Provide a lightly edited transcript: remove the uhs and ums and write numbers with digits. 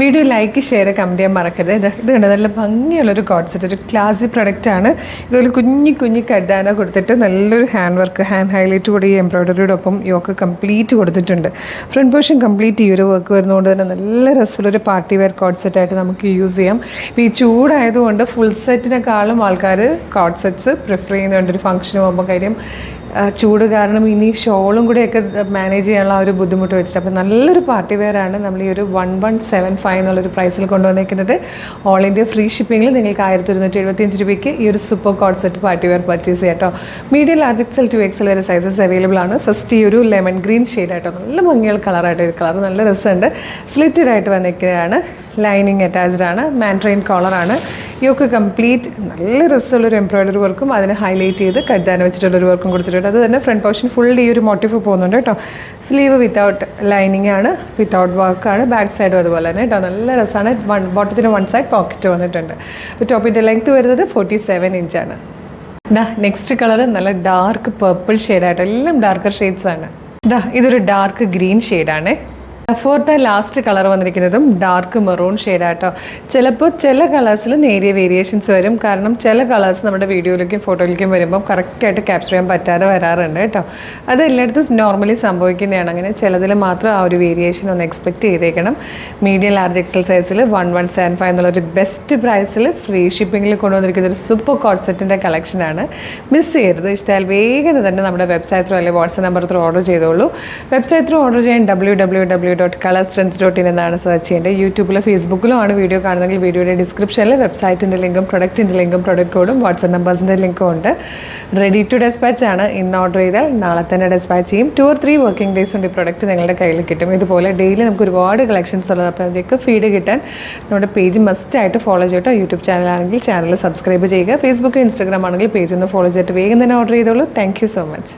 Video like share comment ചെയ്യാൻ മറക്കരുത്. ഇത് കണ്ട് നല്ല ഭംഗിയുള്ളൊരു കോഡ് സെറ്റ്, ഒരു ക്ലാസി പ്രൊഡക്റ്റാണ്. ഇതുപോലെ കുഞ്ഞി കഴുതാന കൊടുത്തിട്ട് നല്ലൊരു ഹാൻഡ് വർക്ക്, ഹാൻഡ് ഹൈലൈറ്റ് കൂടി ഈ എംബ്രോയ്ഡറിയുടെ ഒപ്പം യോക്ക് കംപ്ലീറ്റ് കൊടുത്തിട്ടുണ്ട്. ഫ്രണ്ട് പോർഷൻ കംപ്ലീറ്റ് ഈ ഒരു വർക്ക് വരുന്നതുകൊണ്ട് തന്നെ നല്ല രസമുള്ളൊരു പാർട്ടി വെയർ കോഡ് സെറ്റായിട്ട് നമുക്ക് യൂസ് ചെയ്യാം. ഇപ്പോൾ ഈ ചൂടായതുകൊണ്ട് ഫുൾ സെറ്റിനെക്കാളും ആൾക്കാർ കോഡ് സെറ്റ്സ് പ്രിഫർ ചെയ്യുന്നുണ്ട് ഒരു ഫംഗ്ഷന് പോകുമ്പോൾ. കാര്യം ചൂട് കാരണം ഇനി ഷോളും കൂടെയൊക്കെ മാനേജ് ചെയ്യാനുള്ള ഒരു ബുദ്ധിമുട്ട് വെച്ചിട്ട്. അപ്പോൾ നല്ലൊരു പാർട്ടി വെയറാണ് നമ്മൾ ഈ ഒരു 1175 എന്നുള്ളൊരു പ്രൈസിൽ കൊണ്ടുവന്നിരിക്കുന്നത്. ഓൾ ഇന്ത്യ ഫ്രീ ഷിപ്പിങ്ങിൽ നിങ്ങൾക്ക് 1175 രൂപയ്ക്ക് ഈ ഒരു super coord set party wear purchase ചെയ്യാം കേട്ടോ. Medium large XL to XL വരെ സൈസസ് അവൈലബിൾ ആണ്. ഫസ്റ്റ് ഈ ഒരു ലെമൺ ഗ്രീൻ ഷെയ്ഡായിട്ടോ, നല്ല ഭംഗിയുള്ള കളറായിട്ട്, ഈ കളർ നല്ല രസമുണ്ട്. സ്ലിറ്റഡ് ആയിട്ട് വന്നിരിക്കുന്നതാണ്. ലൈനിങ് അറ്റാച്ച്ഡ് ആണ്. മാൻട്രെയിൻ കോളറാണ്. യോക്ക് കംപ്ലീറ്റ് നല്ല രസമുള്ളൊരു എംബ്രോയ്ഡറി വർക്കും അതിന് ഹൈലൈറ്റ് ചെയ്ത് കഴുതാൻ വെച്ചിട്ടുള്ളൊരു വർക്കും കൊടുത്തിട്ടുണ്ട്. അത് തന്നെ ഫ്രണ്ട് പോർഷൻ ഫുൾ ഈ ഒരു മോട്ടീഫ് പോകുന്നുണ്ട് കേട്ടോ. സ്ലീവ് വിത്തൗട്ട് ലൈനിങ് ആണ്, വിത്തൗട്ട് വർക്കാണ്. ബാക്ക് സൈഡും അതുപോലെ തന്നെ കേട്ടോ. നല്ല രസമാണ്. ബോട്ടത്തിന് വൺ സൈഡ് പോക്കറ്റ് വന്നിട്ടുണ്ട്. ടോപ്പിൻ്റെ ലെങ്ത് വരുന്നത് 47 ഇഞ്ചാണ്. നെക്സ്റ്റ് കളർ നല്ല ഡാർക്ക് പർപ്പിൾ ഷെയ്ഡായിട്ടോ, എല്ലാം ഡാർക്കർ ഷെയ്ഡ്സ് ആണ്. ഇതൊരു ഡാർക്ക് ഗ്രീൻ ഷെയ്ഡാണ്. ഫോർത്ത് ലാസ്റ്റ് കളർ വന്നിരിക്കുന്നതും ഡാർക്ക് മെറൂൺ ഷെയ്ഡാട്ടോ. ചിലപ്പോൾ ചില കളേഴ്സിൽ നേരിയ വേരിയേഷൻസ് വരും. കാരണം ചില കളേഴ്സ് നമ്മുടെ വീഡിയോയിലേക്കും ഫോട്ടോയിലേക്കും വരുമ്പോൾ കറക്റ്റായിട്ട് ക്യാപ്ചർ ചെയ്യാൻ പറ്റാതെ വരാറുണ്ട് കേട്ടോ. അത് എല്ലായിടത്തും നോർമലി സംഭവിക്കുന്നതാണ്. അങ്ങനെ ചിലതിൽ മാത്രം ആ ഒരു വേരിയേഷൻ ഒന്ന് എക്സ്പെക്റ്റ് ചെയ്തേക്കണം. മീഡിയം ലാർജ് XL സൈസിൽ 1175 എന്നുള്ളൊരു ബെസ്റ്റ് പ്രൈസിൽ ഫ്രീ ഷിപ്പിങ്ങിൽ കൊണ്ടുവന്നിരിക്കുന്ന ഒരു സൂപ്പർ കോഡ് സെറ്റിൻ്റെ കളക്ഷനാണ്. മിസ് ചെയ്യരുത്. ഇഷ്ടമായാൽ വേഗം തന്നെ നമ്മുടെ വെബ്സൈറ്റ് ത്രൂ അല്ലെങ്കിൽ വാട്സ്ആപ്പ് നമ്പർ ത്രൂ ഓർഡർ ചെയ്തോളൂ. വെബ്സൈറ്റ് ത്രൂ ഓർഡർ ചെയ്യാൻ www.colorstrends.in എന്നാണ് സെർച്ച് ചെയ്യേണ്ടത്. യൂട്യൂബിലോ ഫേസ്ബുക്കിലോ ആണ് വീഡിയോ കാണുന്നതെങ്കിൽ വീഡിയോയുടെ ഡിസ്ക്രിപ്ഷനിൽ വെബ്സൈറ്റിൻ്റെ ലിങ്കും പ്രൊഡക്റ്റിൻ്റെ ലിങ്കും പ്രൊഡക്റ്റ് കോഡും വാട്സ്ആപ്പ് നമ്പേഴ്സിൻ്റെ ലിങ്കും ഉണ്ട്. റെഡി ടു ഡെസ്പാച്ച് ആണ്. ഇന്ന് ഓർഡർ ചെയ്താൽ നാളെ തന്നെ ഡെസ്പാച്ച് ചെയ്യും. 2 or 3 വർക്കിംഗ് ഡേയ്സ് കൊണ്ട് ഈ പ്രൊഡക്റ്റ് നിങ്ങളുടെ കയ്യിൽ കിട്ടും. ഇതുപോലെ ഡെയിലി നമുക്ക് ഒരുപാട് കളക്ഷൻസ് ഉള്ളത്. അപ്പോൾ അതിലേക്ക് ഫീഡ് കിട്ടാൻ നമ്മുടെ പേജ് മസ്റ്റായിട്ട് ഫോളോ ചെയ്യട്ടോ. യൂട്യൂബ് ചാനലാണെങ്കിൽ ചാനൽ സബ്സ്ക്രൈബ് ചെയ്യുക. ഫേസ്ബുക്ക് ഇൻസ്റ്റാഗ്രാം ആണെങ്കിൽ പേജ് ഒന്ന് ഫോളോ ചെയ്തിട്ട് വേഗം തന്നെ ഓർഡർ ചെയ്തോളൂ. Thank you so much.